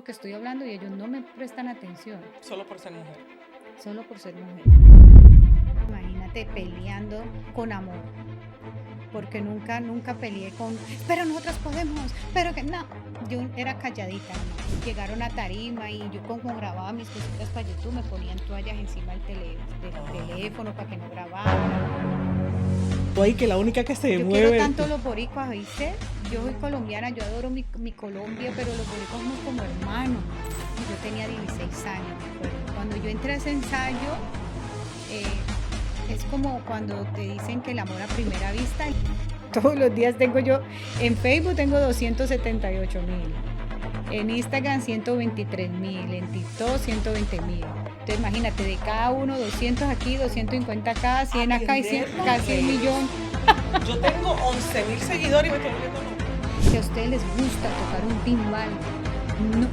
que estoy hablando y ellos no me prestan atención. Solo por ser mujer. Solo por ser mujer. Imagínate peleando con amor. Porque nunca peleé con, pero nosotras podemos, pero que no. Yo era calladita, ¿no? Llegaron a tarima y yo como grababa mis cositas para YouTube, me ponían toallas encima del teléfono para que no grabara. Tú ahí que la única que se Yo mueve. quiero tanto los boricuas, ¿viste? Yo soy colombiana, yo adoro mi Colombia, pero los boricuas somos como hermanos. Yo tenía 16 años, me acuerdo. Cuando yo entré a ese ensayo, es como cuando te dicen que el amor a primera vista. Todos los días tengo yo, en Facebook tengo 278,000, en Instagram 123,000, en TikTok 120,000. Entonces imagínate, de cada uno 200 aquí, 250 acá, 100 acá y 100, casi 1,000,000. Yo tengo 11,000 seguidores y me estoy volviendo loca. Si a ustedes les gusta tocar un timbal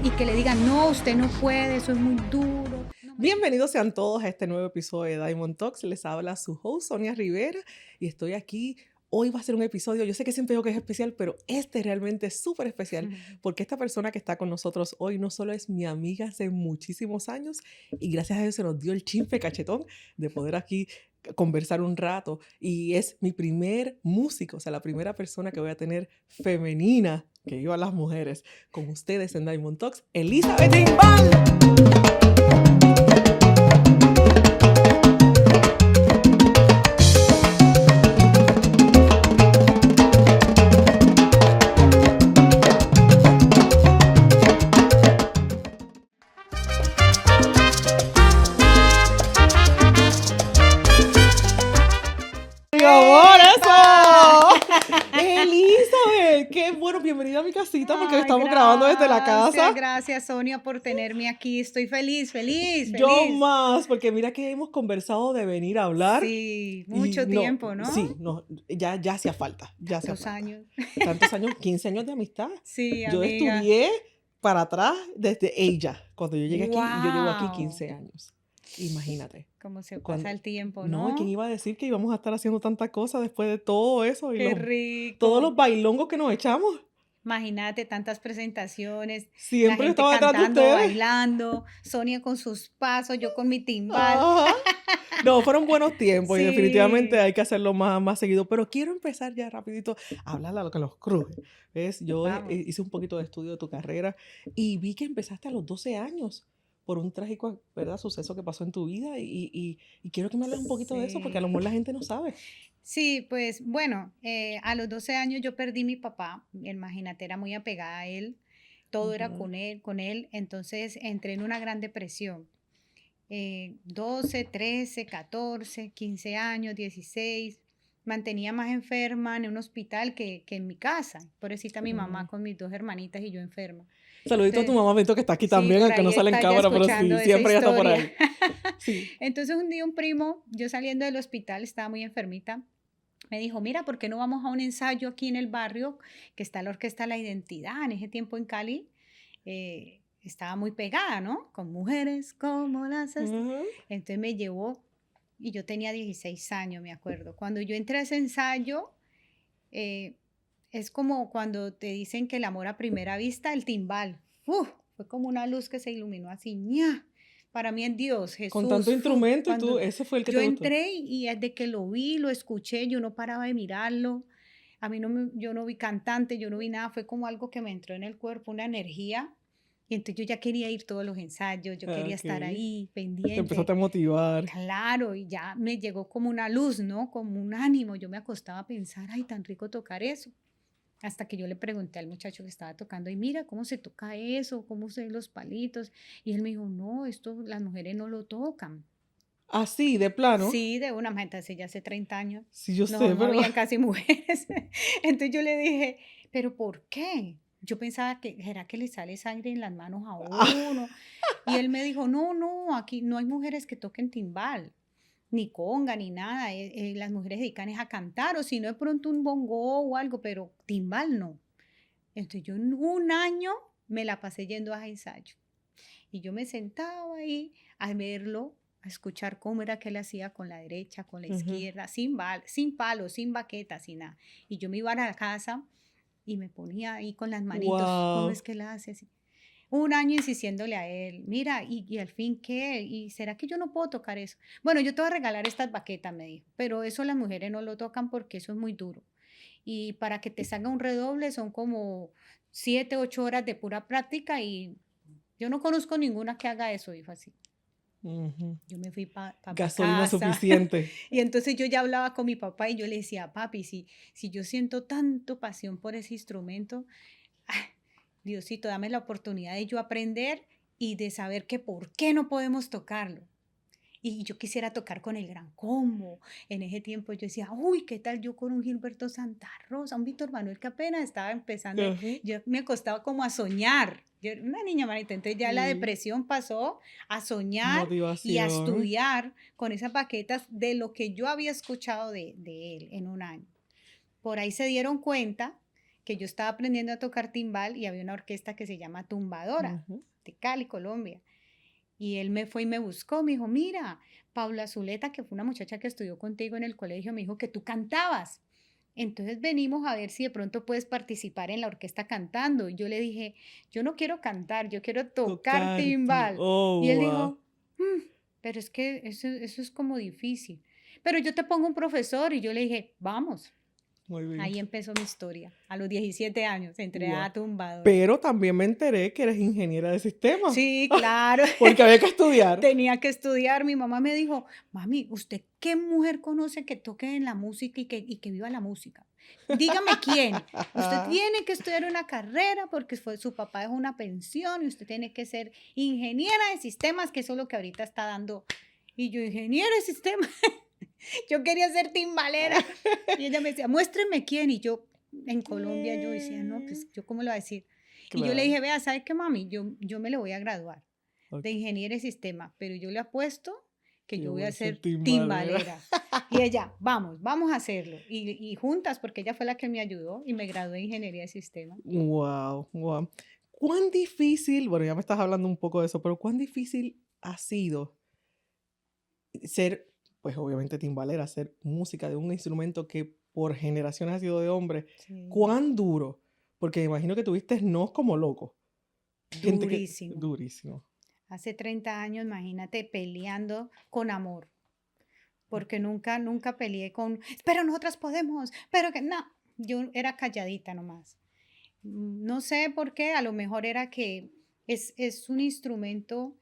y que le digan, no, usted no puede, eso es muy duro. Bienvenidos sean todos a este nuevo episodio de Diamond Talks. Les habla su host Sonia Rivera y estoy aquí. Hoy va a ser un episodio, yo sé que siempre digo que es especial, pero este realmente es súper especial porque esta persona que está con nosotros hoy no solo es mi amiga hace muchísimos años y gracias a Dios se nos dio el chisme cachetón de poder aquí conversar un rato, y es mi primer músico, o sea, la primera persona que voy a tener femenina que iba a las mujeres con ustedes en Diamond Talks, Elizabeth Timbal. Elizabeth, qué bueno, bienvenida a mi casita porque estamos grabando desde la casa. Gracias, Sonia, por tenerme aquí. Estoy feliz. Yo más, porque mira que hemos conversado de venir a hablar. Sí, mucho tiempo, ¿no? Sí, ya hacía falta. Tantos años. Tantos años, 15 años de amistad. Sí, yo amiga. estudié para atrás desde ella, cuando yo llegué aquí, y yo llevo aquí Wow. 15 años. Imagínate. Cómo se pasa el tiempo, ¿no? No, ¿quién iba a decir que íbamos a estar haciendo tantas cosas después de todo eso? Y Qué rico. todos los bailongos que nos echamos. Imagínate, tantas presentaciones. Siempre la gente estaba detrás cantando, de ustedes. Bailando, Sonia con sus pasos, yo con mi timbal. Ajá. No, fueron buenos tiempos. Sí. Y definitivamente hay que hacerlo más seguido. Pero quiero empezar ya rapidito a hablar a lo que los cruje. ¿Ves? Yo hice un poquito de estudio de tu carrera y vi que empezaste a los 12 años por un trágico, ¿verdad?, suceso que pasó en tu vida, y quiero que me hables un poquito de eso, porque a lo mejor la gente no sabe. Sí, pues bueno, a los 12 años yo perdí a mi papá, imagínate, era muy apegada a él, todo era con él, entonces entré en una gran depresión. 12, 13, 14, 15 años, 16, mantenía más enferma en un hospital que en mi casa, pobrecita mi mamá con mis 2 hermanitas y yo enferma. Saludito a tu mamá, Benito, que está aquí también, aunque no sale en cámara, pero sí, siempre ya está por ahí. Sí. Entonces un día un primo, yo saliendo del hospital, estaba muy enfermita, me dijo, mira, ¿por qué no vamos a un ensayo aquí en el barrio, que está la Orquesta La Identidad, en ese tiempo en Cali? Estaba muy pegada, ¿no? Con mujeres como las... Entonces me llevó, y yo tenía 16 años, me acuerdo. Cuando yo entré a ese ensayo, es como cuando te dicen que el amor a primera vista, el timbal. Fue como una luz que se iluminó así, ¡ña! Para mí es Dios, Jesús. Con tanto instrumento, y tú, ese fue el que te gustó. Yo entré y desde que lo vi, lo escuché, yo no paraba de mirarlo. A mí yo no vi cantante, yo no vi nada, fue como algo que me entró en el cuerpo, una energía. Y entonces yo ya quería ir todos los ensayos, yo quería estar ahí, pendiente. Te empezaste a motivar. Claro, y ya me llegó como una luz, ¿no? Como un ánimo. Yo me acostaba a pensar, ay, tan rico tocar eso. Hasta que yo le pregunté al muchacho que estaba tocando, y mira, ¿cómo se toca eso? ¿Cómo se ven los palitos? Y él me dijo, no, esto las mujeres no lo tocan. ¿Así, de plano? Sí, de una manera, ya hace 30 años. Sí, yo no, sé, no pero... habían casi mujeres. Entonces yo le dije, ¿pero por qué? Yo pensaba que, ¿será que le sale sangre en las manos a uno? Y él me dijo, no, aquí no hay mujeres que toquen timbal, ni conga, ni nada. Las mujeres se dedican a cantar, o si no de pronto un bongo o algo, pero timbal no. Entonces yo en un año me la pasé yendo a ensayo. Y yo me sentaba ahí a verlo, a escuchar cómo era que él hacía con la derecha, con la izquierda, sin palo, sin baqueta, sin nada. Y yo me iba a la casa y me ponía ahí con las manitos, ¿cómo es que él hace así? un año insistiéndole a él, mira, y al fin qué, y será que yo no puedo tocar eso. Bueno, yo te voy a regalar estas baquetas, me dijo, pero eso las mujeres no lo tocan porque eso es muy duro. Y para que te salga un redoble son como 7, 8 horas de pura práctica y yo no conozco ninguna que haga eso, dijo así. Ujú. Yo me fui para Gasolina casa suficiente. y entonces yo ya hablaba con mi papá y yo le decía, papi, si yo siento tanto pasión por ese instrumento, ah, Diosito, dame la oportunidad de yo aprender y de saber que por qué no podemos tocarlo. Y yo quisiera tocar con el Gran Combo. En ese tiempo yo decía, uy, ¿qué tal yo con un Gilberto Santa Rosa, un Víctor Manuel que apenas estaba empezando? Ajá. Yo me acostaba como a soñar. Yo era una niña manita, entonces ya la Sí. depresión pasó a soñar y a Motivación. estudiar con esas baquetas de lo que yo había escuchado de él en un año. Por ahí se dieron cuenta que yo estaba aprendiendo a tocar timbal y había una orquesta que se llama Tumbadora, Ujú. de Cali, Colombia. Y él me fue y me buscó, me dijo, mira, Paula Zuleta, que fue una muchacha que estudió contigo en el colegio, me dijo que tú cantabas. Entonces venimos a ver si de pronto puedes participar en la orquesta cantando. Y yo le dije, yo no quiero cantar, yo quiero tocar Tocar. timbal. Y Oh, él wow. dijo, "Mm, pero es que eso es como difícil. Pero yo te pongo un profesor y yo le dije, vamos. Muy bien. Ahí empezó mi historia. A los 17 años entré Wow. a tumbadora. Pero también me enteré que eres ingeniera de sistemas. Sí, claro. Porque había que estudiar. Tenía que estudiar. Mi mamá me dijo, mami, ¿usted qué mujer conoce que toque en la música y que viva la música? Dígame quién. Usted tiene que estudiar una carrera porque su papá dejó una pensión y usted tiene que ser ingeniera de sistemas, que eso es lo que ahorita está dando. Y yo, ingeniera de sistemas. Yo quería ser timbalera. Y ella me decía, muéstreme quién. Y yo, en Colombia, yo decía, no, pues yo cómo le voy a decir. Y yo le Claro. dije, vea, ¿sabe qué, mami? Yo me lo voy a graduar de Ok. ingeniería de sistema, pero yo le apuesto que Que yo voy voy a a ser ser timbalera. timbalera. Y ella, vamos a hacerlo. Y juntas, porque ella fue la que me ayudó y me gradué de ingeniería de sistema. Wow, wow. ¿Cuán difícil, bueno, ya me estás hablando un poco de eso, pero cuán difícil ha sido ser, pues obviamente timbalera, hacer música de un instrumento que por generaciones ha sido de hombres? Sí, ¿Cuán duro? Porque me imagino que tuviste no como loco. Gente que, durísimo. durísimo. Hace 30 años, imagínate, peleando con amor, porque nunca peleé con, pero nosotras podemos, pero que no, yo era calladita nomás. No sé por qué, a lo mejor era que es un instrumento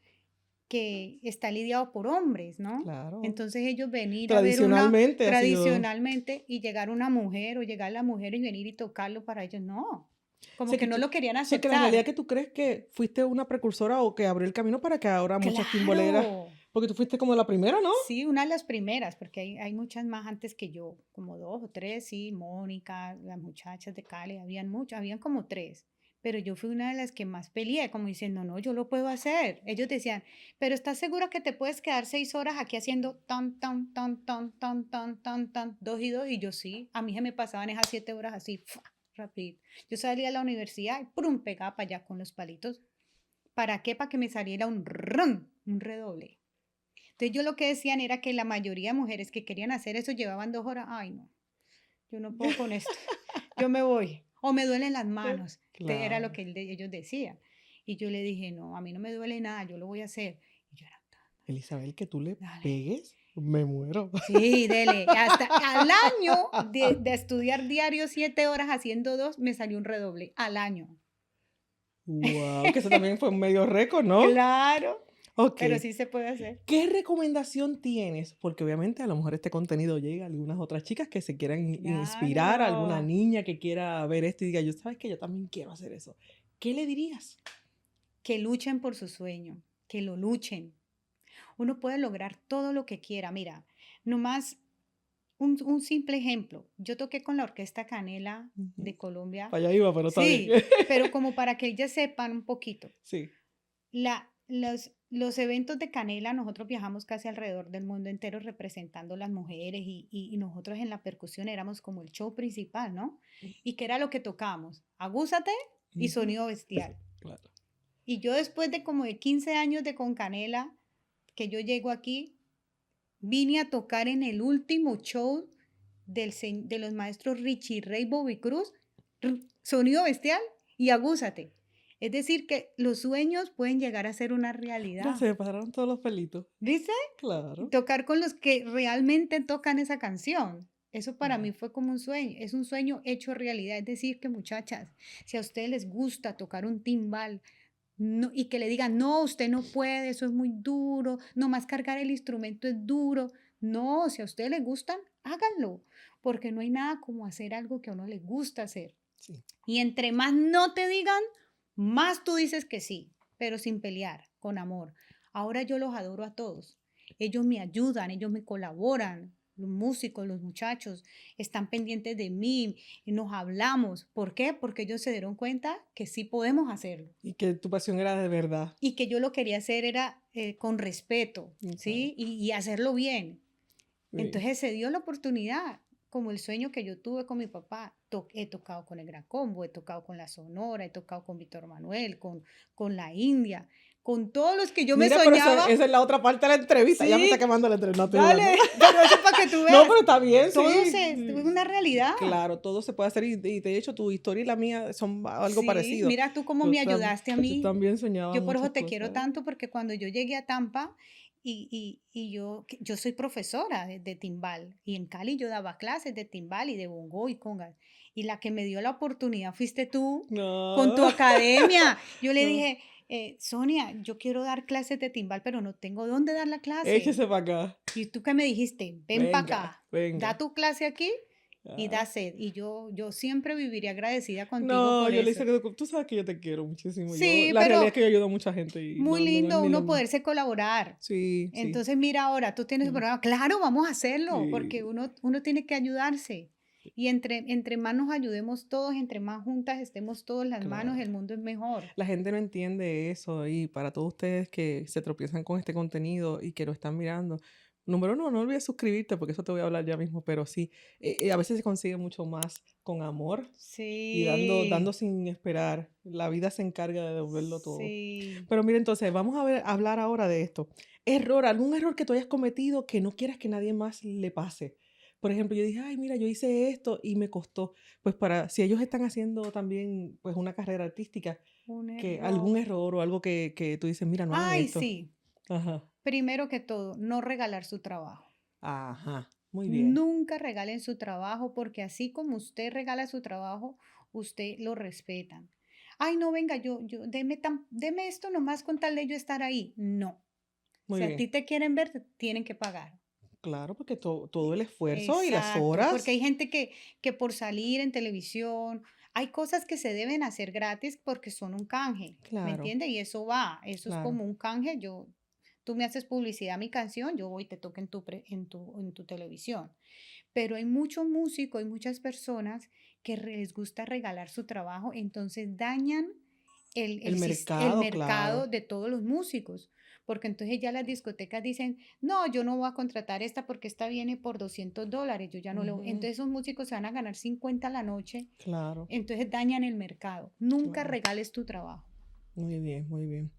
que está lidiado por hombres, ¿no? Claro. Entonces ellos venir a ver una Tradicionalmente ha sido... tradicionalmente y llegar una mujer o llegar la mujer y venir y tocarlo para ellos, no, como Sé que que no tú, lo querían sé que la realidad aceptar. que tú crees que fuiste una precursora o que abrió el camino para que ahora muchas timboleras, Claro, porque tú fuiste como la primera, ¿no? sí, una de las primeras, porque hay muchas más antes que yo, como 2 o 3, sí, Mónica, las muchachas de Cali, habían muchas, habían como 3, pero yo fui una de las que más peleé, como diciendo, no, yo lo puedo hacer. Ellos decían, pero ¿estás segura que te puedes quedar 6 horas aquí haciendo tan, tan, tan, tan, tan, tan, tan, tan, dos y dos? Y yo sí, a mí se me pasaban esas 7 horas así, ¡fua! Rápido. Yo salía a la universidad y ¡prum! Pegaba para allá con los palitos. ¿Para qué? Para que me saliera un rum, un redoble. Entonces yo lo que decían era que la mayoría de mujeres que querían hacer eso llevaban 2 horas. Ay, no, yo no puedo con esto. Yo me voy. O me duelen las manos. Era lo Claro. que ellos decían. Y yo le dije, no, a mí no me duele nada, yo lo voy a hacer. Y yo era, Elizabeth, que tú le dale. pegues, me muero. Sí, dele. Hasta al año de estudiar diario 7 horas haciendo dos, me salió un redoble. Al año. Wow, que eso también fue un medio récord, ¿no? Claro, Ok. pero sí se puede hacer. ¿Qué recomendación tienes? Porque obviamente a lo mejor este contenido llega a algunas otras chicas que se quieran inspirar, a alguna Claro. niña que quiera ver esto y diga, yo sabes que yo también quiero hacer eso. ¿Qué le dirías? Que luchen por su sueño, que lo luchen. Uno puede lograr todo lo que quiera. Mira, nomás un simple ejemplo. Yo toqué con la Orquesta Canela Ujú. de Colombia. Para allá iba, pero está bien. Sí, pero como para que ellas sepan un poquito. Sí. Los eventos de Canela, nosotros viajamos casi alrededor del mundo entero representando las mujeres y nosotros en la percusión éramos como el show principal, ¿no? ¿Y qué era lo que tocábamos? Agúzate y Ujú. Sonido Bestial. Claro. Y yo después de como de 15 años de con Canela, que yo llego aquí, vine a tocar en el último show de los maestros Richie Ray Bobby Cruz, Sonido Bestial y Agúzate. Es decir, que los sueños pueden llegar a ser una Ya realidad. se me pararon todos los pelitos. ¿Viste? Claro. Tocar con los que realmente tocan esa canción. Eso para Wow. mí fue como un sueño, es un sueño hecho realidad. Es decir, que muchachas, si a ustedes les gusta tocar un timbal y que le digan, no, usted no puede, eso es muy duro, nomás cargar el instrumento es duro. No, si a ustedes les gustan, háganlo, porque no hay nada como hacer algo que a uno le gusta hacer. Sí, Y entre más no te digan, más tú dices que sí, pero sin pelear, con amor. Ahora yo los adoro a todos. Ellos me ayudan, ellos me colaboran. Los músicos, los muchachos, están pendientes de mí y nos hablamos. ¿Por qué? Porque ellos se dieron cuenta que sí podemos hacerlo y que tu pasión era de verdad. y que yo lo quería hacer era con respeto, Claro. ¿sí? Y hacerlo bien. Sí. Entonces se dio la oportunidad, como el sueño que yo tuve con mi papá. He tocado con el Gran Combo, he tocado con la Sonora, he tocado con Víctor Manuel, con la India, con todos los que yo me Mira, pero soñaba. esa es la otra parte de la entrevista. Ya me está Sí, quemando la entrevista. No, estoy dale, jugando. pero eso para que tú No, veas, pero está bien, todo sí. es una realidad. Claro, todo se puede hacer. Y de hecho, tu historia y la mía son algo Sí, parecido. mira tú cómo Yo, me ayudaste a yo mí. también soñaba Yo por muchas eso te quiero cosas. tanto, porque cuando yo llegué a Tampa y yo soy profesora de timbal, y en Cali yo daba clases de timbal y de bongo y congas, y la que me dio la oportunidad fuiste tú con tu No. academia. Yo le No. dije, Sonia, yo quiero dar clases de timbal, pero no tengo dónde dar la clase. Échese para acá. Y tú que me dijiste, ven para Venga, acá, da venga. tu clase aquí y Ah. da sed. Y yo siempre viviré agradecida contigo No, por yo le eso. hice que tú sabes que yo te quiero muchísimo. Sí, La realidad pero es que yo ayudo a mucha gente y muy no es lindo ni lo uno mismo. poderse colaborar. Sí, sí, Entonces, mira ahora, tú tienes un sí, programa, claro, vamos a hacerlo, porque sí, uno tiene que ayudarse. Y entre más nos ayudemos todos, entre más juntas estemos todas las manos, claro. el mundo es mejor. La gente no entiende eso y para todos ustedes que se tropiezan con este contenido y que lo están mirando, número uno, no olvides suscribirte porque eso te voy a hablar ya mismo, pero sí, a veces se consigue mucho más con amor y dando Sí, sin esperar. La vida se encarga de devolverlo todo. sí. Pero mira, entonces, vamos a ver, a hablar ahora de esto. Algún error que tú hayas cometido que no quieras que nadie más le pase. Por ejemplo, yo dije, ay, mira, yo hice esto y me costó. Pues si ellos están haciendo también pues una carrera artística, Un que algún error. error o algo que tú dices, mira, no hagan Ay, esto. sí. Ajá, Primero que todo, no regalar su trabajo. ajá, muy bien. Nunca regalen su trabajo porque así como usted regala su trabajo, usted lo respetan. Ay, no, venga, deme esto nomás con tal de yo estar ahí. No. Muy Si a bien. ti te quieren ver, te tienen que pagar. Claro, porque todo el esfuerzo y las Exacto, porque hay horas, gente que por salir en televisión, hay cosas que se deben hacer gratis porque son un canje, ¿me claro, entiendes? Y eso va, eso es claro, como un canje. Tú me haces publicidad a mi canción, yo voy y te toco en tu televisión. Pero hay muchos músicos, hay muchas personas que les gusta regalar su trabajo, entonces dañan el el mercado, mercado claro, de todos los músicos, porque entonces ya las discotecas dicen, no, yo no voy a contratar esta porque esta viene por $200, yo ya no le voy. ujú, Entonces esos músicos se van a ganar 50 a la noche, claro, entonces dañan el mercado. Nunca claro. regales tu trabajo. Muy bien, muy bien.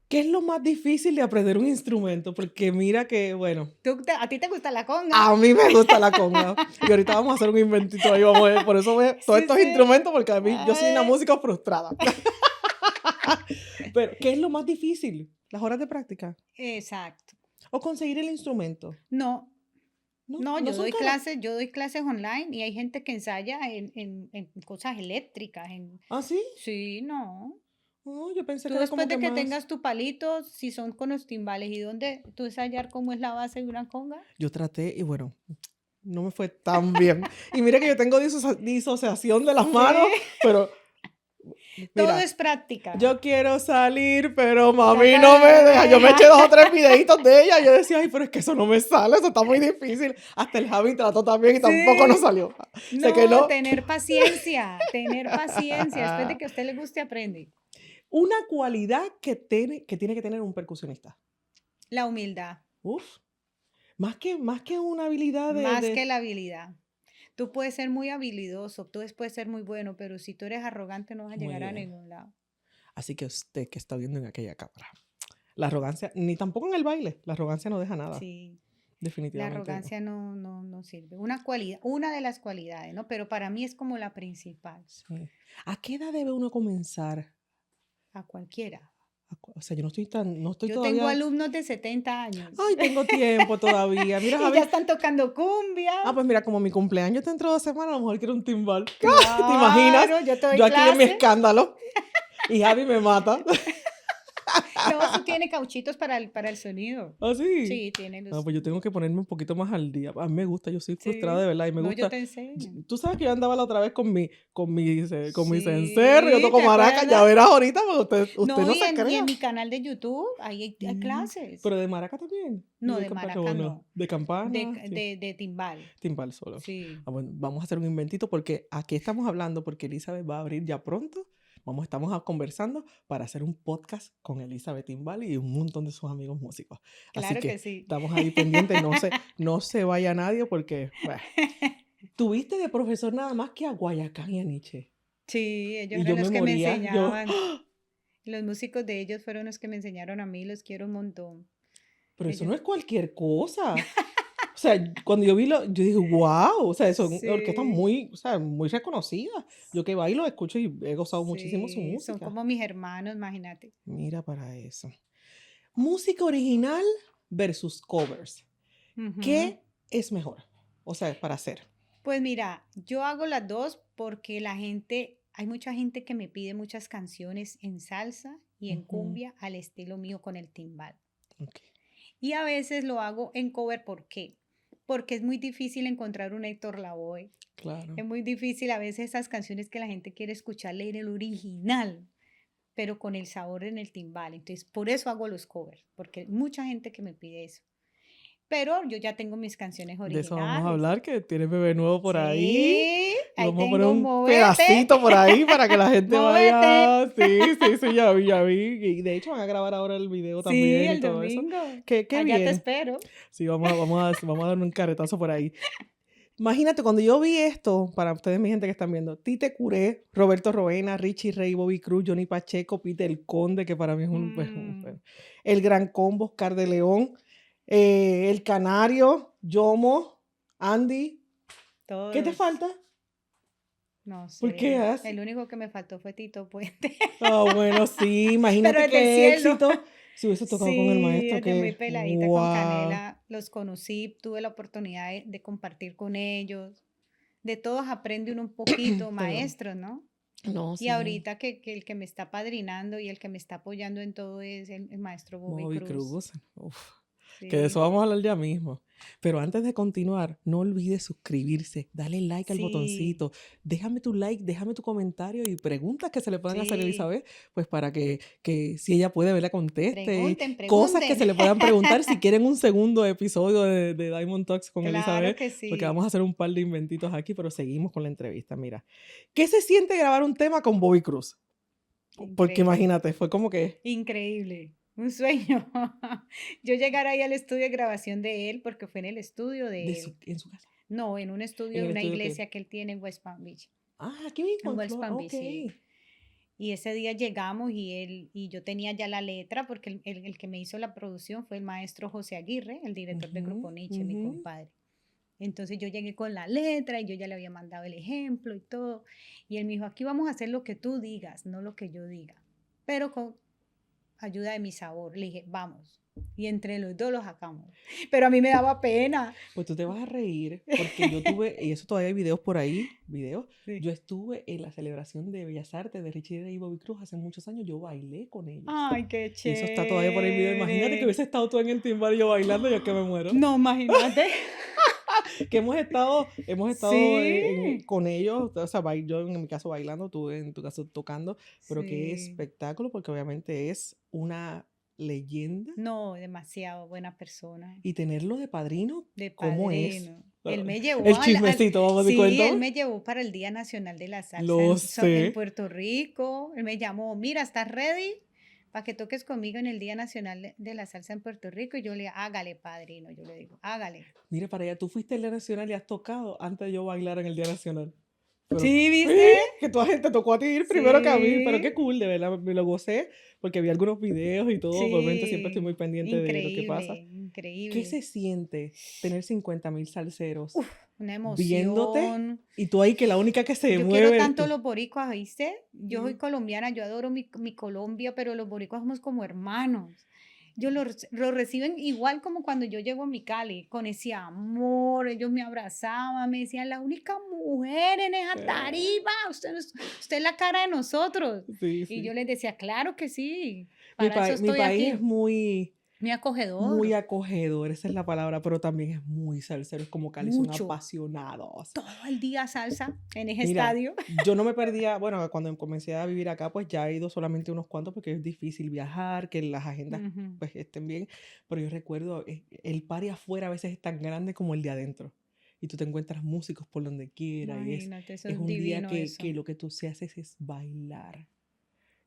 ¿Qué es lo más difícil de aprender un instrumento? Porque mira que, bueno, ¿A ti te gusta la conga? a mí me gusta la conga. Y ahorita vamos a hacer un inventito ahí, vamos a ver. Por eso todos Sí, estos sí. instrumentos, porque a mí, yo soy una Ay. música frustrada. Pero, ¿qué es lo más difícil? ¿Las horas de práctica? Exacto. ¿O conseguir el instrumento? No, No, no, no son caros. yo doy clases online y hay gente que ensaya en cosas eléctricas. ¿Ah, sí? Sí, no. No, yo pensé Tú que era después como que de que más. tengas tu palito, si son con los timbales, ¿y dónde tú ensayar cómo es la base de una conga? Yo traté y bueno, no me fue tan bien. Y mira que yo tengo disociación de las manos, Sí, pero todo mira, es práctica. yo quiero salir, pero mami Tata no me no me deja. Yo me deja. eché 2 o 3 videitos de ella y yo decía, ay, pero es que eso no me sale, eso está muy difícil. Hasta el Javi trató también y tampoco nos Sí. salió. Se No, quedó. tener paciencia, tener paciencia. Después de que a usted le guste, aprende. Una cualidad que tiene que tener un percusionista. La humildad, Uf, más que una habilidad de, más que de- la habilidad. Tú puedes ser muy habilidoso, tú puedes ser muy bueno, pero si tú eres arrogante no vas a Muy llegar a bien. ningún lado. Así que usted que está viendo en aquella cámara. La arrogancia, ni tampoco en el baile, la arrogancia no deja nada. Sí, la Definitivamente no. arrogancia no sirve. Una cualidad, una de las cualidades, ¿no? Pero para mí es como la principal. Sí. ¿A qué edad debe uno comenzar? a cualquiera. O sea, yo no estoy Yo tengo todavía. alumnos de 70 años Ay, tengo tiempo todavía. Mira, y Javi. ya están tocando cumbia. Pues mira, como mi cumpleaños está dentro de 2 semanas, a lo mejor quiero un timbal. ¿Te imaginas? Claro, yo te doy Yo aquí en mi clase. escándalo y Javi me mata. No, eso tiene cauchitos para el sonido. ¿Ah, sí? Sí, tiene los... Pues yo tengo que ponerme un poquito más al día. A mí me gusta, yo soy frustrada Sí. de verdad y me No, yo gusta. te enseño. Tú sabes que yo andaba la otra vez con mi Sí, cencerro, yo toco ¿te maraca, ya acuerdas? verás ahorita, porque usted No, no y se en crea. mi canal de YouTube hay clases. Pero de maraca también. Y No, de de campacha, maraca bueno, no. de campana, sí. De timbal. Timbal solo. Sí. Bueno, vamos a hacer un inventito porque aquí estamos hablando, porque Elizabeth va a abrir ya pronto. Estamos conversando para hacer un podcast con Elizabeth Timbal y un montón de sus amigos músicos. Así Claro que que sí. estamos ahí pendientes, no se vaya nadie porque bueno, tuviste de profesor nada más que a Guayacán y a Nietzsche. Sí, ellos Y yo eran me los que me moría, enseñaban. Los músicos de ellos fueron los que me enseñaron a mí, los quiero un montón. pero eso Ellos, no es cualquier cosa. O sea, cuando yo yo dije, wow, o sea, son orquestas sí, muy, o sea, muy reconocidas. Yo que bailo, escucho y he gozado muchísimo su sí, son música. como mis hermanos, imagínate. Mira para eso. Música original versus covers. Ujú. ¿Qué es mejor? O sea, para hacer. Pues mira, yo hago las dos porque hay mucha gente que me pide muchas canciones en salsa y en Ujú, cumbia al estilo mío con el timbal. ok, Y a veces lo hago en cover, ¿por qué? Porque es muy difícil encontrar un Héctor Lavoe. claro. Es muy difícil a veces esas canciones que la gente quiere escuchar leer el original, pero con el sabor en el timbal. Entonces, por eso hago los covers, porque hay mucha gente que me pide eso. Pero yo ya tengo mis canciones De eso vamos a originales. hablar, que tiene bebé nuevo por ahí. Sí, Y ahí vamos a poner tengo un Movete, pedacito por ahí para que la gente Movete. vaya. Sí, sí, sí, ya vi, ya vi. Y de hecho van a grabar ahora el video Sí, también y el todo eso. domingo. Qué Allá te bien. espero. Sí, vamos a darle un caretazo por ahí. Imagínate, cuando yo vi esto, para ustedes, mi gente que están viendo, Tite Curé, Roberto Roena, Richie Ray, Bobby Cruz, Johnny Pacheco, Peter el Conde, que para mí es Mm, el Gran Combo, Oscar de León, el Canario, Yomo, Andy. ¿Qué te todos. falta? No ¿Por qué sé. has? El único que me faltó fue Tito Puente. Bueno, sí, Pero imagínate desde el qué cielo. éxito. Si hubiese tocado con el Sí, maestro, desde muy que peladita con wow. Canela los conocí, tuve la oportunidad de compartir con ellos. De todos aprende uno un poquito, Perdón. maestros, ¿no? No, Y sí. ahorita que el que me está padrinando y el que me está apoyando en todo es el maestro Bobby Bobby Cruz. Cruz. Uf. Que de eso Sí, vamos a hablar ya mismo. Pero antes de continuar, no olvides suscribirse, dale like al sí, botoncito, déjame tu like, déjame tu comentario y preguntas que se le puedan hacer a sí. Elizabeth, pues para que si ella puede, verla conteste. Pregunten, Cosas que pregunten. se le puedan preguntar si quieren un segundo episodio de Diamond Talks con Claro Elizabeth, que porque sí. vamos a hacer un par de inventitos aquí, pero seguimos con la entrevista. Mira, ¿qué se siente grabar un tema con Bobby Cruz? Porque Increíble. imagínate, fue como que Increíble, un sueño. Yo llegar ahí al estudio de grabación de él, porque fue en el estudio de él. en su casa, No, en un en estudio de el una estudio que... iglesia que él tiene en West Palm Beach. Aquí mismo En en West Flor, Palm Beach, ok. sí. Y ese día llegamos y yo tenía ya la letra, porque el que me hizo la producción fue el maestro José Aguirre, el director de Grupo Ujú, Nietzsche, mi ujú. compadre. Entonces yo llegué con la letra y yo ya le había mandado el ejemplo y todo. Y él me dijo, aquí vamos a hacer lo que tú digas, no lo que yo diga. Pero con ayuda de mi sabor. Le dije, vamos. Y entre los dos lo sacamos. Pero a mí me daba pena. Pues tú te vas a reír porque yo tuve, y eso todavía hay videos por ahí, Sí. yo estuve en la celebración de Bellas Artes de Richie Ray y Bobby Cruz hace muchos años, yo bailé con ellos. Ay, qué Y eso está todavía por ahí el video. Imagínate que chévere. hubiese estado tú en el timbal y yo bailando, yo que me muero. No, imagínate. Que hemos estado Sí. con ellos, o sea, yo en mi caso bailando, tú en tu caso tocando, pero qué Sí. espectáculo porque obviamente es una leyenda No, demasiado buena persona. y tenerlo de padrino, De ¿cómo es? padrino. Él me llevó El chismecito, vamos a sí, él cuéntame. me llevó para el Día Nacional de la Salsa Lo en sé. Puerto Rico. Él me llamó, mira, ¿estás ready para que toques conmigo en el Día Nacional de la Salsa en Puerto Rico? Y yo le, hágale, padrino, yo le digo, hágale. Mire para allá, tú fuiste el Día Nacional y has tocado antes de yo bailar en el Día Nacional. pero Sí, sí, ¿viste? que toda gente tocó a ti ir primero que a mí, pero qué Sí, cool, de verdad, me lo gocé, porque vi algunos videos y todo, obviamente siempre estoy muy sí, pendiente de lo que increíble, pasa. ¿Qué increíble. se siente tener 50.000 salseros Uf, una viéndote emoción. y tú ahí que la única que se Yo quiero mueve eres tanto tú? los boricuas, ¿viste? Yo soy Sí. colombiana, yo adoro mi Colombia, pero los boricuas somos como hermanos. Los reciben igual como cuando yo llego a mi Cali, con ese amor, ellos me abrazaban, me decían, la única mujer en esa Ah, tarima, usted es la cara de nosotros. sí, Y yo sí. les decía, claro que sí, para eso Mi estoy país es aquí, muy, muy muy acogedor, acogedor, esa es la palabra, pero también es muy salsero, es como Cali, son mucho, apasionados. todo el día salsa en ese Mira, estadio. yo no me perdía, bueno, cuando comencé a vivir acá, pues ya he ido solamente unos cuantos porque es difícil viajar, que las agendas Ujú. pues estén bien, pero yo recuerdo, el party afuera a veces es tan grande como el de adentro, y tú te encuentras músicos por donde quiera, y Imagínate, eso es es un día divino que eso. lo que tú se haces es bailar.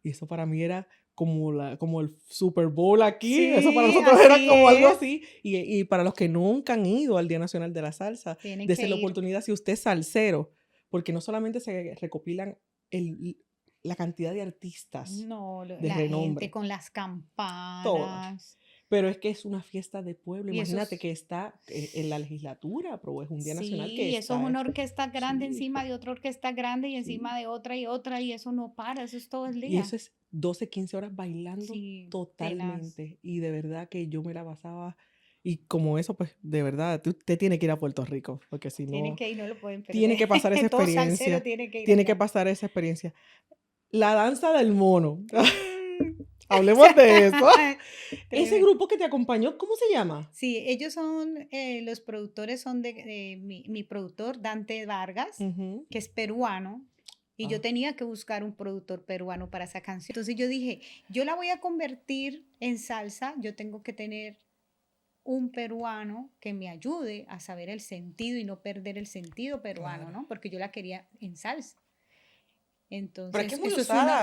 Y eso para mí era como el Super Bowl aquí, eso para Sí, nosotros era así como algo es. así. Y para los que nunca han ido al Día Nacional de la Salsa, Tienen que desde la ir. oportunidad, si usted es salsero, porque no solamente se recopilan el, la cantidad de artistas No, de la gente renombre, con las todas, campanas. pero es que es una fiesta de pueblo. Y eso Imagínate es, que está en la legislatura, pero es un día nacional que sí, eso es está, una orquesta grande sí, encima de otra orquesta grande y sí. encima de otra y otra, y eso no para, eso es todo el Y eso día. es 12 15 horas bailando Sí, tenaz. totalmente. Y de verdad que yo me la pasaba. Y como eso, pues de verdad, usted tiene que ir a Puerto Rico, porque si Tienen no, que ir, no lo pueden tiene perder. que pasar esa Todo salsero experiencia. tiene que ir Tiene que allá. pasar esa experiencia. La danza del mono. Mm. Hablemos de eso. Ese Tremendo. grupo que te acompañó, ¿cómo se llama? Sí, ellos son, los productores son de mi productor, Dante Vargas, Ujú. que es peruano, y yo Ah, tenía que buscar un productor peruano para esa canción. Entonces yo dije, yo la voy a convertir en salsa, yo tengo que tener un peruano que me ayude a saber el sentido y no perder el sentido peruano, claro. ¿no? Porque yo la quería en salsa. Pero es que Entonces, es eso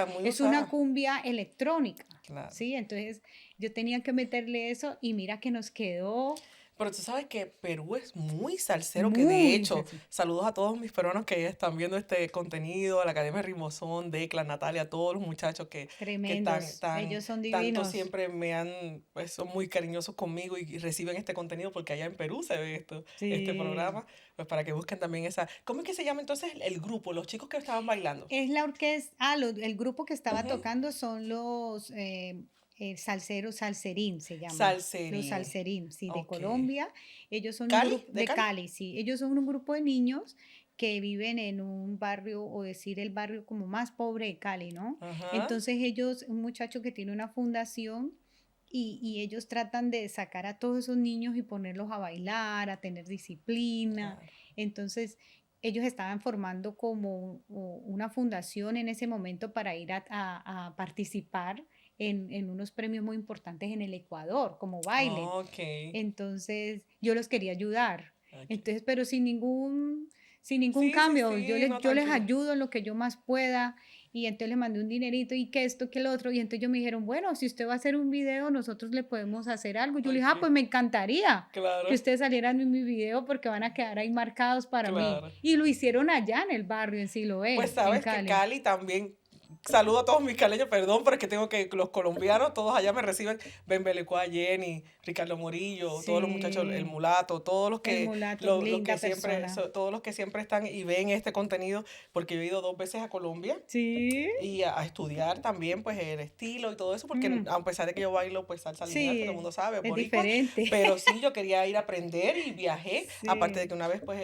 muy es una usada. cumbia electrónica, Claro. ¿sí? Entonces, yo tenía que meterle eso y mira que nos quedó Pero tú sabes que Perú es muy salsero, que de muy hecho, sencillo. saludos a todos mis peruanos que están viendo este contenido, a la Academia Rimozón, Declan, Natalia, a todos los muchachos que Tremendos, ellos son tanto divinos. siempre pues son muy cariñosos conmigo y reciben este contenido porque allá en Perú se ve este Sí. programa, pues para que busquen también esa, ¿cómo es que se llama entonces el grupo, los chicos que estaban bailando? Es la orquesta, el grupo que estaba Ujú. tocando son los salseros, salserín se llaman. Los Salserín, salserín, sí, de ok. Colombia. Ellos son un ¿Cali? grupo ¿De de Cali? Cali, sí. Ellos son un grupo de niños que viven en un barrio, o decir el barrio como más pobre de Cali, ¿no? Ajá, Entonces ellos, un muchacho que tiene una fundación y ellos tratan de sacar a todos esos niños y ponerlos a bailar, a tener disciplina. claro. Entonces ellos estaban formando como una fundación en ese momento para ir a participar en unos premios muy importantes en el Ecuador, como baile. Ok, Entonces, yo los quería ayudar. ok. Entonces, pero sin ningún Sí, sí, cambio, sí, no, yo les tranquila. ayudo en lo que yo más pueda. Y entonces les mandé un dinerito y que esto, que el otro. Y entonces ellos me dijeron, bueno, si usted va a hacer un video, nosotros le podemos hacer algo. Yo le dije, ah, Ok, pues me encantaría que claro, ustedes salieran en mi video porque van a quedar ahí marcados para mí. claro. Y lo hicieron allá en el barrio, en Pues Siloé, en sabes que Cali. Cali también, saludo a todos mis caleños, perdón, pero es que tengo que, los colombianos, todos allá me reciben, Bembelecua, Jenny, Ricardo Morillo, todos los muchachos, el Sí, mulato, todos los el que, mulato, lo que linda siempre, persona. todos los que siempre están y ven este contenido, porque yo he ido 2 veces a Colombia Sí, y a estudiar también pues el estilo y todo eso, porque mm, a pesar de que yo bailo pues salsa lineal, que todo el sí, mundo sabe, es boricua, diferente. pero sí yo quería ir a aprender y viajé, aparte de Sí, que una vez pues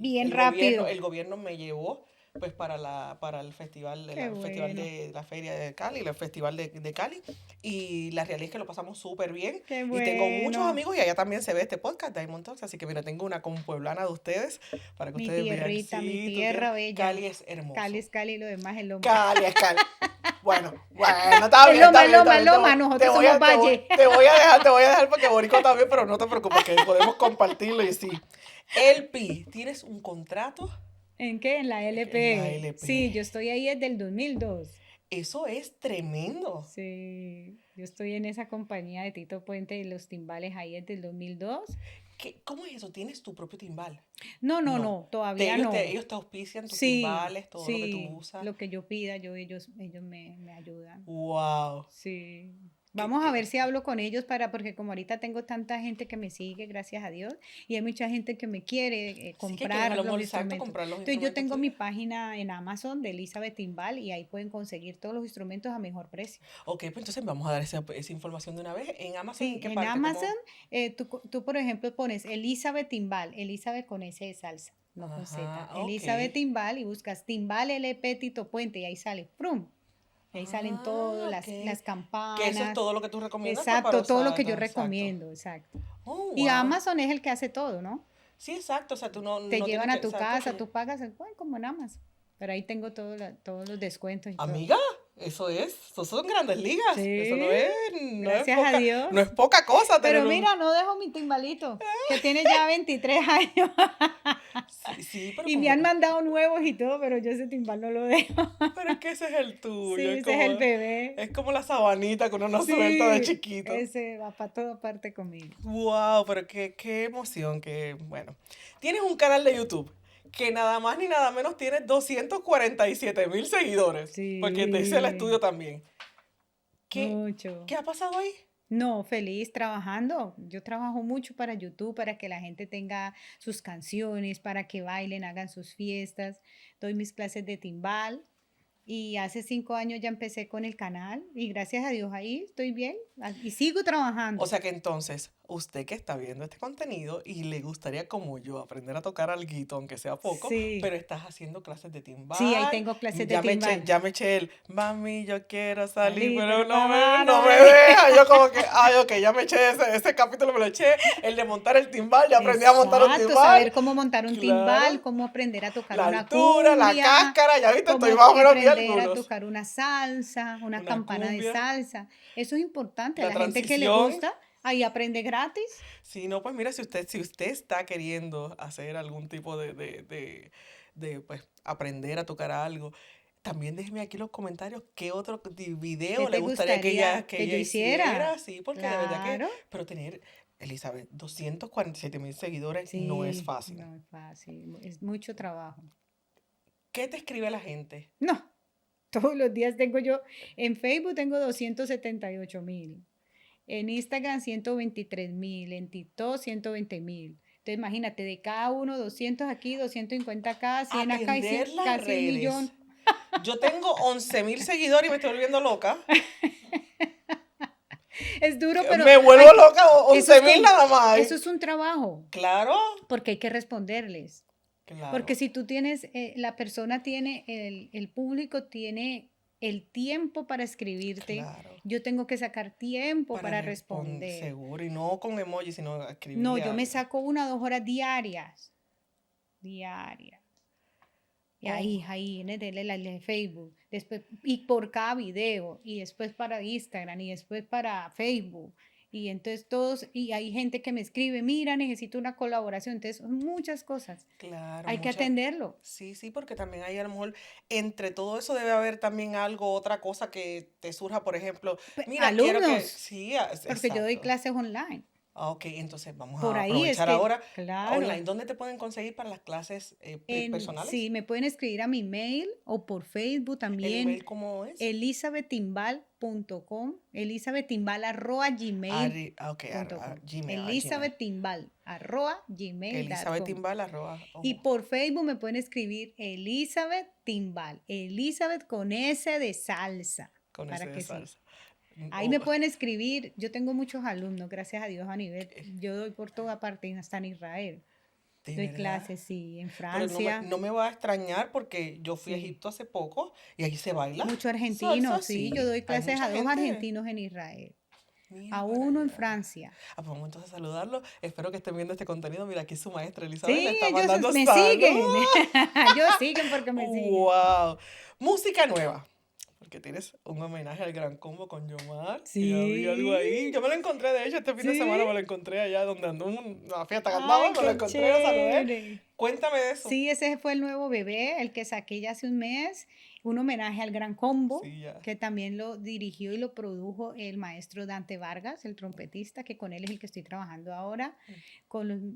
bien rápido. el gobierno me llevó pues para Qué el festival bueno, de la feria de Cali, el festival de Cali, y la realidad es que lo pasamos súper bien, qué y tengo muchos bueno. amigos, y allá también se ve este podcast, Diamond Talks, así que mira, tengo una compueblana de ustedes, para que Mi ustedes vean, tierrita, mi sí, tú tienes, tierra bella. Cali es Cali hermoso. es Cali, lo demás es loma. Cali, es Cali. Bueno, bueno, está Es bien, está loma, es bien, está loma, es bien. loma. Nosotros somos valle. Te voy a dejar porque Borico también, pero no te preocupes, que podemos compartirlo y sí. El Pi, ¿tienes un contrato ¿En qué? En la en la LP. LP? Sí, yo estoy ahí desde el 2002. Eso es tremendo. Sí, yo estoy en esa compañía de Tito Puente y los timbales ahí desde el 2002. ¿Cómo es eso? ¿Tienes tu propio timbal? No, no, No. no, todavía Ellos no. te auspician tus Sí, timbales, todo lo que tú sí, usas. lo que yo pida, ellos me ayudan. Wow. Sí. ¿Qué, Vamos a ver qué? si hablo con ellos porque como ahorita tengo tanta gente que me sigue, gracias a Dios, y hay mucha gente que me quiere Sí que quieren a comprar lo los mejor exacto instrumentos. comprar los Entonces yo instrumentos tengo mi tuyos. página en Amazon de Elizabeth Timbal y ahí pueden conseguir todos los instrumentos a mejor precio. Ok, pues entonces vamos a dar esa información de una vez. ¿En Amazon Sí, en qué en parte? Amazon ¿Cómo? tú, por ejemplo, pones Elizabeth Timbal, Elizabeth con S de salsa, no con Z, Ajá, ok. Elizabeth Timbal y buscas Timbal LP Tito Puente y ahí sale, ¡prum! Y ahí salen todas Ah, ok. las Que eso es campanas, todo lo que tú recomiendas pues para exacto, todo lo que yo usarlo, exacto. recomiendo, exacto. Oh, Y wow. Amazon es el que hace todo, ¿no? Sí, exacto. O sea, tú no, Te no tienes llevan que, a tu exacto, casa, que... tú pagas, bueno, como en Amazon. Pero ahí tengo todos los descuentos y todo. Amiga, eso son grandes ligas. Eso Sí, no es gracias a no es Dios. poca cosa tener Pero un... mira, no dejo mi timbalito, que tiene ya 23 años. Sí, sí, pero Y me como... han mandado nuevos y todo, pero yo ese timbal no lo dejo. Pero es que ese es el tuyo, Sí, ese es el bebé. es como la sabanita que uno no suelta de Sí, chiquito. ese va para toda parte conmigo. Wow, pero qué emoción, que bueno. Tienes un canal de YouTube que nada más ni nada menos tiene 247,000 seguidores, porque te hice el Sí, estudio también. ¿Qué, mucho. qué ha pasado ahí? No, feliz trabajando. Yo trabajo mucho para YouTube, para que la gente tenga sus canciones, para que bailen, hagan sus fiestas. Doy mis clases de timbal y hace 5 años ya empecé con el canal y gracias a Dios ahí estoy bien y sigo O trabajando. sea que entonces, usted que está viendo este contenido y le gustaría como yo aprender a tocar alguito, aunque sea poco, pero Sí, estás haciendo clases de sí, ahí timbal, tengo clases de timbal. ya me eché el, mami, yo quiero salir, Salí, pero pero mamá no no me me deja. deja. Yo como que, ay, ok, ya me eché ese capítulo, me lo eché, el de montar el timbal, ya aprendí a montar un Exacto, timbal, saber cómo montar un timbal, claro, cómo aprender a tocar la una altura, la cumbia, cáscara, ya viste, estoy cómo más o menos vi aprender a algunos, tocar una salsa, una una campana de cumbia, salsa. Eso es importante. A la la gente que le transición. gusta, ahí aprende gratis. Sí, no, pues mira, si usted está queriendo hacer algún tipo pues, aprender a tocar algo, también déjeme aquí en los comentarios qué otro ¿Qué video le te gustaría gustaría que que yo ella hiciera, hiciera? sí, porque de verdad que, Claro. pero tener, Elizabeth, 247,000 seguidores no es Sí, fácil. no es fácil, es mucho trabajo. ¿Qué te escribe la gente? No, todos los días tengo yo, en Facebook tengo 278.000. En Instagram 123.000, en TikTok 120.000. Entonces imagínate, de cada uno 200 aquí, 250 acá, 100 acá y Atender 100, las casi un redes. millón. Yo tengo 11,000 seguidores y me estoy volviendo loca. Es duro, pero Me vuelvo loca, eso es 11,000 nada más. eso es un trabajo, Claro, porque hay que responderles. Porque claro, si tú tienes, la persona tiene, el público tiene el tiempo para escribirte, claro. yo tengo que sacar tiempo Para para responder, responder. seguro, y no con emoji, sino No, escribir yo me algo. saco 1 o 2 horas diarias, diarias. Y Oh, ahí, en el Facebook, después, y por cada video, y después para Instagram, y después para Facebook. Y entonces todos, y hay gente que me escribe, mira, necesito una colaboración. Entonces, son muchas cosas. claro, Hay que mucha. atenderlo. Sí, sí, porque también hay a lo mejor, entre todo eso debe haber también algo, otra cosa que te surja, por ejemplo, mira, quiero que, Alumnos, sí, porque yo doy exacto. clases online. Ah, ok, entonces vamos Por a ahí es aprovechar que, ahora online. claro. ¿Dónde te pueden conseguir para las clases Sí, personales? me pueden escribir a mi mail o por Facebook ¿El también, email cómo es? elizabetimbal.com, Ok, elizabetimbal@gmail.com, Gmail, Gmail. Elizabeth elizabetimbal@gmail.com. Timbal, Y ojo, por Facebook me pueden escribir Elizabeth Timbal, Elizabeth con S de salsa, con ese para de que sí. salsa. Ahí Oh, me pueden escribir, yo tengo muchos alumnos, gracias a Dios a nivel, eh, yo doy por toda parte, hasta en Israel. de Doy verdad. clases, sí, en Pero Francia, no me va a extrañar porque yo fui a sí. Egipto hace poco y allí se baila Muchos salsa, argentinos, sí, yo sí. doy Hay clases mucha a 2 gente. argentinos en Israel, Mira a para uno en allá. Francia. Ah, pues vamos entonces a saludarlo. Espero que estén viendo este contenido. Mira, aquí su maestra Elizabeth le Sí, está ellos mandando me saludos. siguen, ellos siguen porque me siguen. ¡Wow! Música nueva. Porque tienes un homenaje al Gran Combo con Yomar, que ya vi algo Sí, ahí. Yo me lo encontré, de hecho, este fin de sí, semana me lo encontré allá donde andó una fiesta que andaba, ay, me lo qué encontré, lo saludé. chévere. Cuéntame de eso. Sí, ese fue el nuevo bebé, el que saqué ya hace un mes. un homenaje al Gran Combo, Sí, ya. que también lo dirigió y lo produjo el maestro Dante Vargas, el trompetista, que con él es el que estoy trabajando ahora.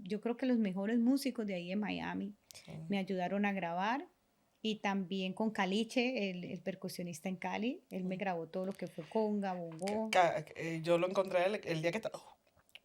Yo creo que los mejores músicos de ahí en Miami Sí. me ayudaron a grabar. Y también con Caliche, el percusionista en Cali, él me grabó todo lo que fue conga, bongo. Yo lo encontré el día que estaba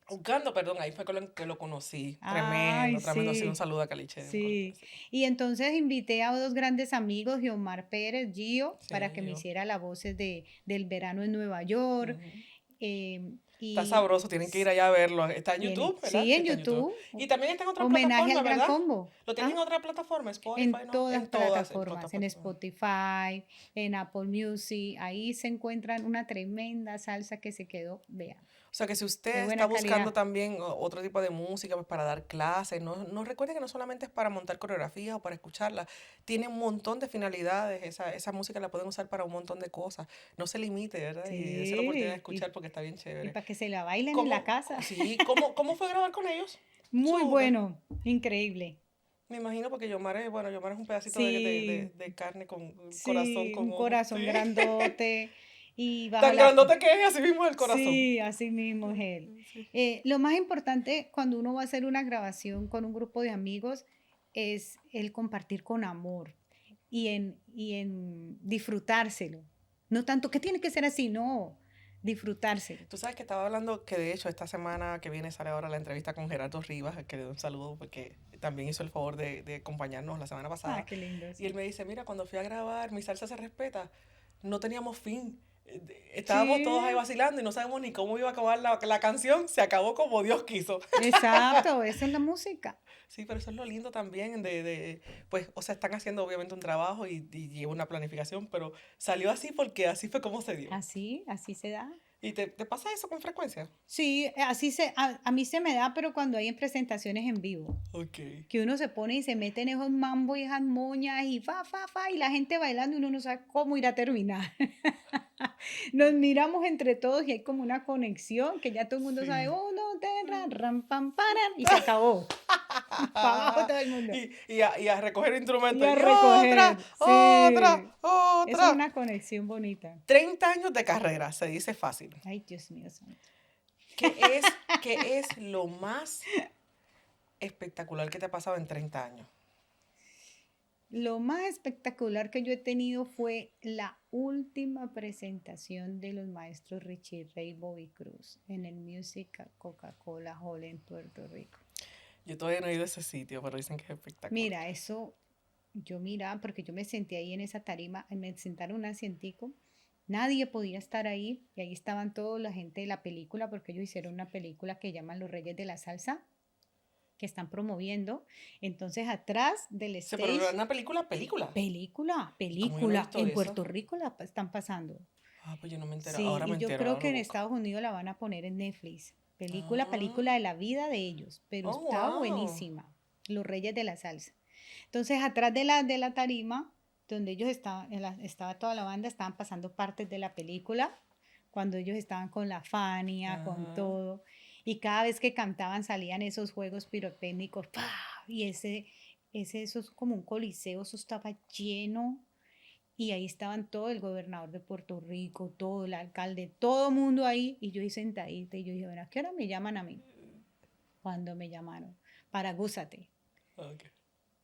buscando, perdón, ahí fue que lo conocí. Ay, Tremendo. Sí, un sí, saludo a Caliche. sí. Sí, Y entonces invité a dos grandes amigos, Giomar Pérez, Gio, para que me yo. hiciera las voces del verano en Nueva York. Ujú. Está Y sabroso, tienen que ir allá a verlo. Está en tiene, YouTube, ¿verdad? sí, Sí, en está en YouTube. YouTube, Y también está en otras homenaje al plataformas, Gran ¿verdad? Combo. ¿Lo tienen ¿Ah? en otra plataforma? Spotify, En ¿no? todas En todas plataformas, en plataformas. Spotify, en Apple Music, ahí se encuentran una tremenda salsa que se quedó, vean, O sea que si de usted está buena buscando calidad. también otro tipo de música pues, para dar clases, no recuerde que no solamente es para montar coreografías o para escucharla, tiene un montón de finalidades, esa música la pueden usar para un montón de cosas, no se limite, ¿verdad? Y dése la oportunidad de Sí, escuchar porque está bien y chévere. para que se la bailen en la ¿Cómo, casa. sí, cómo fue grabar con ellos? Muy Súper. bueno, increíble. Me imagino porque Yomar es un pedacito Sí, de carne con un corazón, sí, con un ojos. corazón Sí. grandote y bajo Tan la... grandote que es, así mismo el corazón. Sí, así mismo es él. Sí. Lo más importante cuando uno va a hacer una grabación con un grupo de amigos es el compartir con amor y en disfrutárselo. No tanto que tiene que ser así, no, disfrutárselo. Tú sabes que estaba hablando que de hecho esta semana que viene sale ahora la entrevista con Gerardo Rivas, que le doy un saludo porque también hizo el favor de acompañarnos la semana Ah, pasada. qué lindo, Y él sí. me dice, mira, cuando fui a grabar Mi Salsa Se Respeta, no teníamos fin. Estábamos todos ahí Sí, vacilando y no sabemos ni cómo iba a acabar la canción. Se acabó como Dios quiso. exacto, esa es la música. Sí, pero eso es lo lindo también pues, o sea, están haciendo obviamente un trabajo y lleva una planificación, pero salió así porque así fue como se dio. Así se da. ¿Y te pasa eso con frecuencia? Sí, a mí se me da, pero cuando hay en presentaciones en vivo, Ok. que uno se pone y se mete en esos mambo y esas moñas y y la gente bailando y uno no sabe cómo ir a terminar. Nos miramos entre todos y hay como una conexión que ya todo el mundo sabe, Sí. uno, terra, ram, pam, paran, y se acabó. Para abajo todo el mundo. Y a recoger Y instrumentos. a Y otra, recoger, otra, sí. Eso es otra. una conexión bonita. 30 años de carrera, se dice fácil. Ay, Dios mío santo. ¿Qué es lo más espectacular que te ha pasado en 30 años? Lo más espectacular que yo he tenido fue la última presentación de los maestros Richie Ray y Bobby Cruz en el Music Coca-Cola Hall en Puerto Rico. Yo todavía no he ido a ese sitio, pero dicen que es espectacular. Mira, eso, porque yo me senté ahí en esa tarima, me sentaron un asientico, nadie podía estar ahí, y ahí estaban toda la gente de la película, porque ellos hicieron una película que llaman Los Reyes de la Salsa, que están promoviendo. Entonces, atrás del Sí, pero stage, una película. ¿Y cómo yo no he visto en eso? Puerto Rico la están pasando. Ah, pues yo no me entero. Sí, Ahora me y yo entero, creo ahora que lo en busco. Estados Unidos la van a poner en Netflix. Ah, Película de la vida de ellos, pero oh, está wow. buenísima. Los Reyes de la Salsa. Entonces, atrás de la tarima, donde ellos estaban, estaba toda la banda, estaban pasando partes de la película, cuando ellos estaban con la Fania, con Ajá. todo, y cada vez que cantaban salían esos juegos pirotécnicos, ¡pah! Y eso es como un coliseo, eso estaba lleno, y ahí estaban todo el gobernador de Puerto Rico, todo el alcalde, todo el mundo ahí, y yo ahí sentadita, y yo dije, bueno, ¿a qué hora me llaman a mí? Cuando me llamaron, para Gúzate. Ok.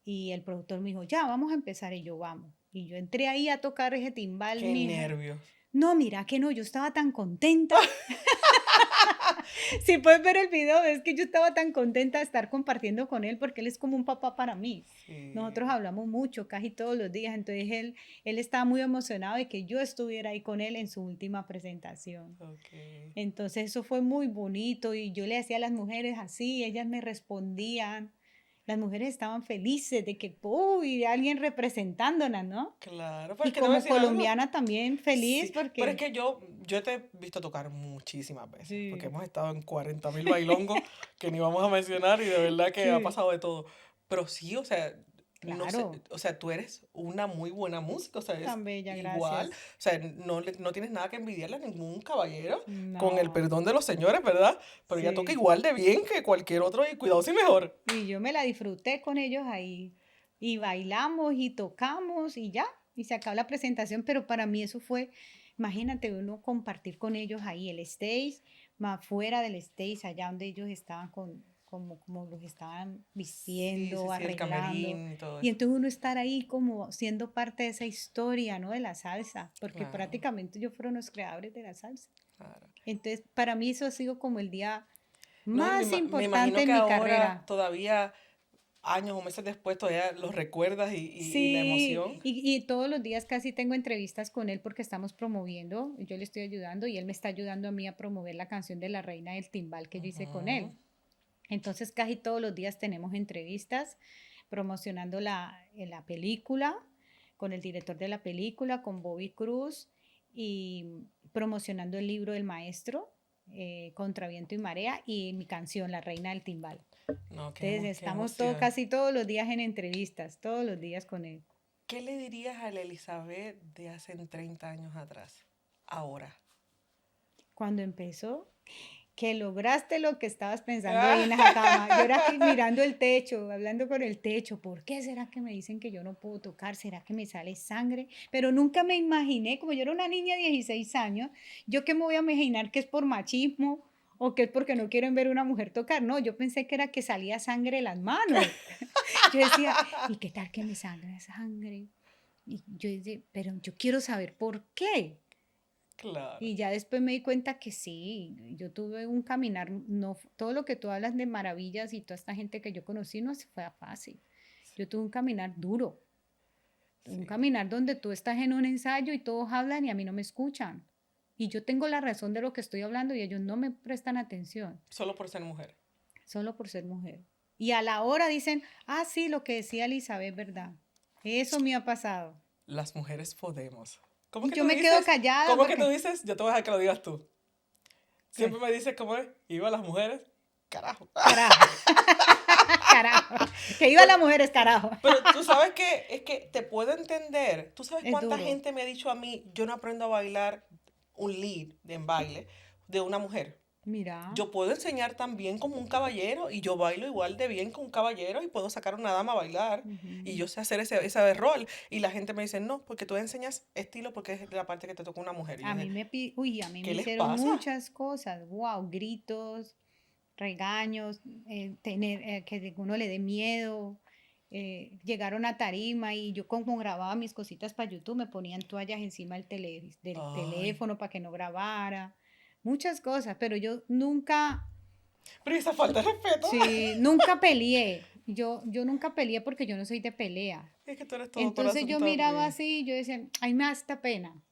Y el productor me dijo, ya, vamos a empezar. Y yo, vamos. Y yo entré ahí a tocar ese timbal, Qué mija. nervios. No, mira que no, yo estaba tan contenta. Si puedes ver el video, es que yo estaba tan contenta de estar compartiendo con él porque él es como un papá para mí. Sí. Nosotros hablamos mucho, casi todos los días. Entonces él estaba muy emocionado de que yo estuviera ahí con él en su última presentación. Ok. Entonces eso fue muy bonito y yo le hacía a las mujeres así, ellas me respondían. Las mujeres estaban felices de que, uy, alguien representándolas, ¿no? Claro, pero es Y que te voy a como decir algo. colombiana también feliz Sí, pero es porque, que yo te he visto tocar muchísimas veces, porque sí, hemos estado en 40.000 bailongos que ni vamos a mencionar y de verdad que ha sí, pasado de todo. Pero sí, o sea, no sé, claro, o sea, tú eres una muy buena música, o sea, es tan bella, igual, gracias. o sea, no tienes nada que envidiarle a ningún caballero, con el No, perdón de los señores, ¿verdad? Pero ella toca sí. igual de bien que cualquier otro y cuidado si mejor. Y yo me la disfruté con ellos ahí. Y bailamos y tocamos y ya. y se acabó la presentación, pero para mí eso fue, imagínate uno compartir con ellos ahí el stage, más fuera del stage, allá donde ellos estaban como los estaban Sí, sí, vistiendo, sí, el arreglando, camerín y todo y eso. entonces uno estar ahí como siendo parte de esa historia, ¿no? De la salsa, porque Claro, prácticamente ellos fueron los creadores de la salsa. claro. Entonces, para mí eso ha sido como el día No, y más me importante imagino que en mi ahora, carrera. todavía, años o meses después, todavía los recuerdas y la Sí, emoción. y todos los días casi tengo entrevistas con él porque estamos promoviendo, yo le estoy ayudando y él me está ayudando a mí a promover la canción de La Reina del Timbal que yo hice con Ujú. él. Entonces casi todos los días tenemos entrevistas promocionando la película, con el director de la película, con Bobby Cruz y promocionando el libro del maestro, Contra Viento y Marea, y mi canción, La Reina del Timbal. No, Entonces qué estamos emoción. casi todos los días en entrevistas, todos los días con él. ¿Qué le dirías a la Elizabeth de hace 30 años atrás? Ahora. Cuando empezó, que lograste lo que estabas pensando ahí en Ah, esa cama. Yo era aquí mirando el techo, hablando con el techo. ¿Por qué será que me dicen que yo no puedo tocar? ¿Será que me sale sangre? Pero nunca me imaginé, como yo era una niña de 16 años, yo qué me voy a imaginar que es por machismo o que es porque no quieren ver a una mujer tocar. No, yo pensé que era que salía sangre de las manos. Yo decía, ¿y qué tal que me salga sangre? Y yo decía, pero yo quiero saber por qué. claro. Y ya después me di cuenta que sí, yo tuve un caminar, no, todo lo que tú hablas de maravillas y toda esta gente que yo conocí no fue fácil. Yo tuve un caminar duro, un Sí. caminar donde tú estás en un ensayo y todos hablan y a mí no me escuchan. Y yo tengo la razón de lo que estoy hablando y ellos no me prestan atención, Solo por ser mujer. solo por ser mujer. Y a la hora dicen, ah, sí, lo que decía Elizabeth, ¿verdad? Eso me ha pasado. Las mujeres podemos. ¿Cómo Y que yo tú me quedo dices? callada ¿Cómo que tú porque, dices? Yo te voy a dejar que lo digas tú. Siempre ¿qué? me dices cómo es. Iba las mujeres. Carajo. Carajo, carajo. Que iba Por- las mujeres, carajo. Pero tú sabes que es que te puedo entender. ¿Tú sabes Es cuánta duro. gente me ha dicho a mí, yo no aprendo a bailar un lead en baile de una mujer? Mira. Yo puedo enseñar también como un caballero y yo bailo igual de bien que un caballero y puedo sacar a una dama a bailar y Ujú. yo sé hacer ese rol. Y la gente me dice, no, porque tú enseñas estilo porque es la parte que te toca una mujer. Y yo dije, Uy, a mí me ¿qué les hicieron pasa? muchas cosas. Wow, gritos, regaños, que uno le dé miedo. Llegaron a tarima y yo como grababa mis cositas para YouTube, me ponían toallas encima del Ay, teléfono para que no grabara. Muchas cosas, pero yo nunca, pero esa falta de respeto. sí, nunca peleé. Yo nunca peleé porque yo no soy de pelea. Es que tú eres todo Entonces corazón yo miraba también. así y yo decía, ay, me da esta pena.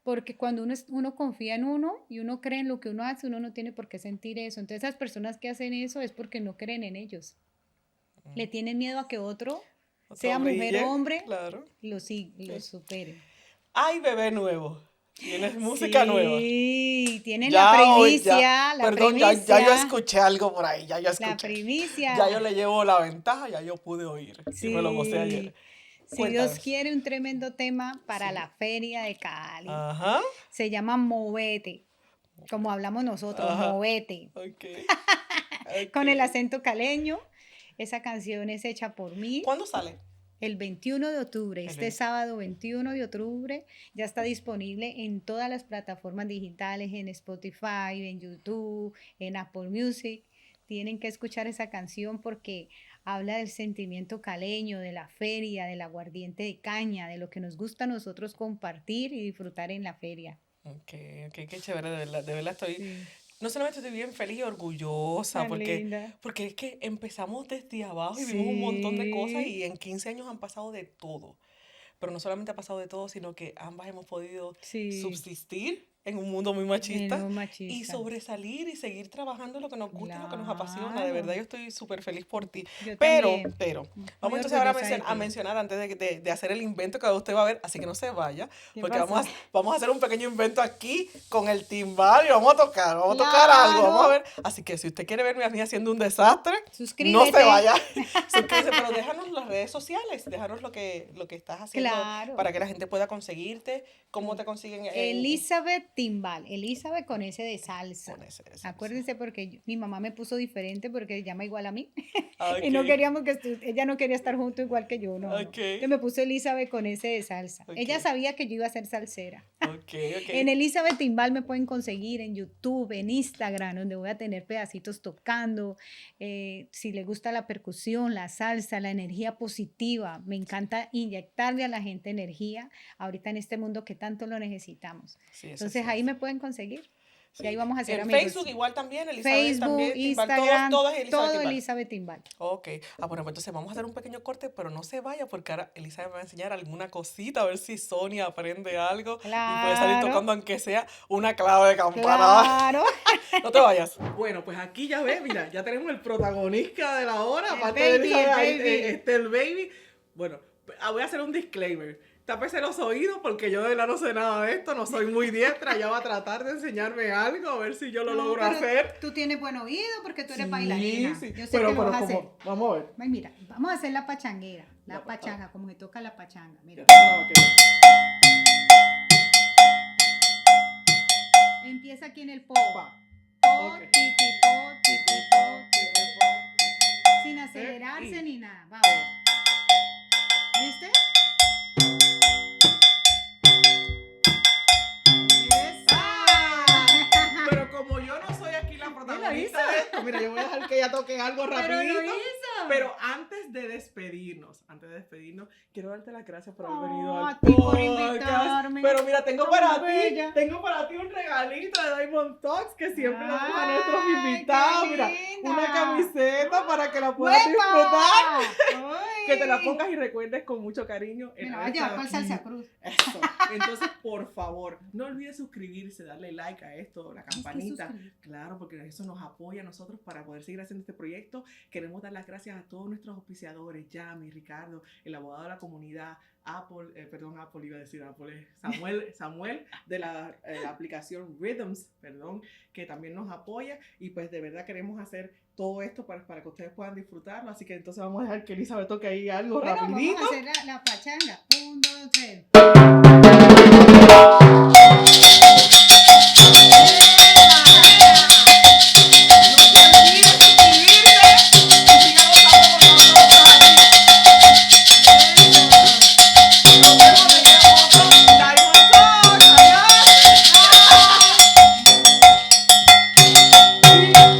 Porque cuando uno confía en uno y uno cree en lo que uno hace, uno no tiene por qué sentir eso. Entonces esas personas que hacen eso es porque no creen en ellos. Le tienen miedo a que otro, Otro sea mujer o brille, hombre, claro. lo supere. Ay, bebé nuevo. Tienes música nueva. Sí, tienen Ya hoy, ya. la Perdón, ya yo primicia, escuché algo por ahí, ya yo la escuché. Ya yo primicia. le llevo la ventaja, ya yo pude oír. Y me lo gocé ayer. Sí, si Cuéntame. Dios quiere un tremendo tema para Sí. la feria de Cali. Ajá. Se llama Movete, como hablamos nosotros, Ajá. Movete. Ok. Ok. Con el acento caleño. Esa canción es hecha por mí ¿Cuándo sale? el 21 de octubre. El Este 20. sábado 21 de octubre ya está disponible en todas las plataformas digitales, en Spotify, en YouTube, en Apple Music. Tienen que escuchar esa canción porque habla del sentimiento caleño, de la feria, del aguardiente de caña, de lo que nos gusta a nosotros compartir y disfrutar en la feria. Ok, ok, qué chévere, de verdad estoy, Sí, no solamente estoy bien feliz y orgullosa, tan linda. porque es que empezamos desde abajo y vimos un montón de cosas Sí, y en 15 años han pasado de todo. Pero no solamente ha pasado de todo, sino que ambas hemos podido sí, subsistir en un mundo muy en machista un y machista. sobresalir y seguir trabajando en lo que nos gusta y lo que nos apasiona. De verdad, Claro, yo estoy súper feliz por ti. yo Pero, también, pero, muy vamos entonces ahora a, orgullosa de a ti. mencionar antes de hacer el invento que usted va a ver, así que no se vaya, ¿Qué porque pasó? vamos a hacer un pequeño invento aquí con el timbal y vamos a tocar algo, vamos a Claro, ver. Así que si usted quiere verme a mí haciendo un desastre, no se suscríbete. vaya. Suscríbete, pero déjanos las redes sociales, déjanos lo que estás haciendo Claro. para que la gente pueda conseguirte, cómo te consiguen en... Elizabeth Timbal. Elizabeth con ese de salsa. Con ese, Acuérdense porque mi mamá me puso diferente porque se llama igual a mí. Ok. Y no queríamos ella no quería estar junto igual que yo, no. Ok. Entonces me puso Elizabeth con ese de salsa. Ok. Ella sabía que yo iba a ser salsera. Ok. En Elizabeth Timbal me pueden conseguir en YouTube, en Instagram, donde voy a tener pedacitos tocando. Si les gusta la percusión, la salsa, la energía positiva, me encanta inyectarle a la gente energía ahorita en este mundo que tanto lo necesitamos. Sí, Entonces ahí me pueden conseguir. Sí. Y ahí vamos a hacer en amigos. Facebook igual también, Elizabeth Facebook, también, Timbal, Instagram, todos Elizabeth todo Timbal. Elizabeth Timbal. Ok, bueno, pues entonces vamos a hacer un pequeño corte, pero no se vaya porque ahora Elizabeth me va a enseñar alguna cosita, a ver si Sonia aprende algo y puede salir Claro. tocando aunque sea una clave de campana. Claro. No te vayas. Bueno, pues aquí ya ves, mira, ya tenemos el protagonista de la hora, El aparte baby, de Elizabeth, el baby. el baby. Bueno, voy a hacer un disclaimer. Tápese los oídos porque yo de verdad no sé nada de esto, no soy muy diestra, ella va a tratar de enseñarme algo, a ver si yo lo No, logro pero hacer. Tú tienes buen oído porque tú eres Sí, bailarina. sí, Yo sé pero que lo vas a como, hacer. vamos a ver. Ay, mira, vamos a hacer la pachanguera, la La pachanga, como se toca la pachanga. Mira, Ah, ok. empieza aquí en el po. Pa. Po, Ok. titi, po, titi, po, titi, po. Sin acelerarse y- ni nada. Vamos. ¿Viste? ¡Esa! Pero como yo no soy aquí la protagonista hizo. de esto, mira, yo voy a dejar que ella toque algo Pero rapidito. lo hizo. Pero antes de despedirnos, quiero darte las gracias por haber venido Oh, al a ti por podcast. invitarme. Pero mira, tengo Tan para bella. ti un regalito de Diamond Talks que siempre damos a nuestros Ay, invitados. qué Mira, linda. una camiseta para que la puedas ¡Huepa! disfrutar. ¡Ay! Que te la pongas y recuerdes con mucho cariño. Me el la voy a haber llevar estado para el aquí. Salsa Cruz. Eso. Entonces, por favor, no olvides suscribirse, darle like a esto, la campanita. Claro, porque eso nos apoya a nosotros para poder seguir haciendo este proyecto. Queremos dar las gracias a todos nuestros auspiciadores, Yami, Ricardo, el abogado de la comunidad, Apple iba a decir Apple, Samuel de la aplicación Rhythms, que también nos apoya y pues de verdad queremos hacer todo esto para que ustedes puedan disfrutarlo, así que entonces vamos a dejar que Elizabeth toque ahí algo Bueno, rapidito. vamos a hacer la pachanga. 1, 2, 3.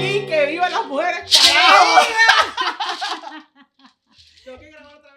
Y que vivan las mujeres, carajo. Tengo que grabar otra vez.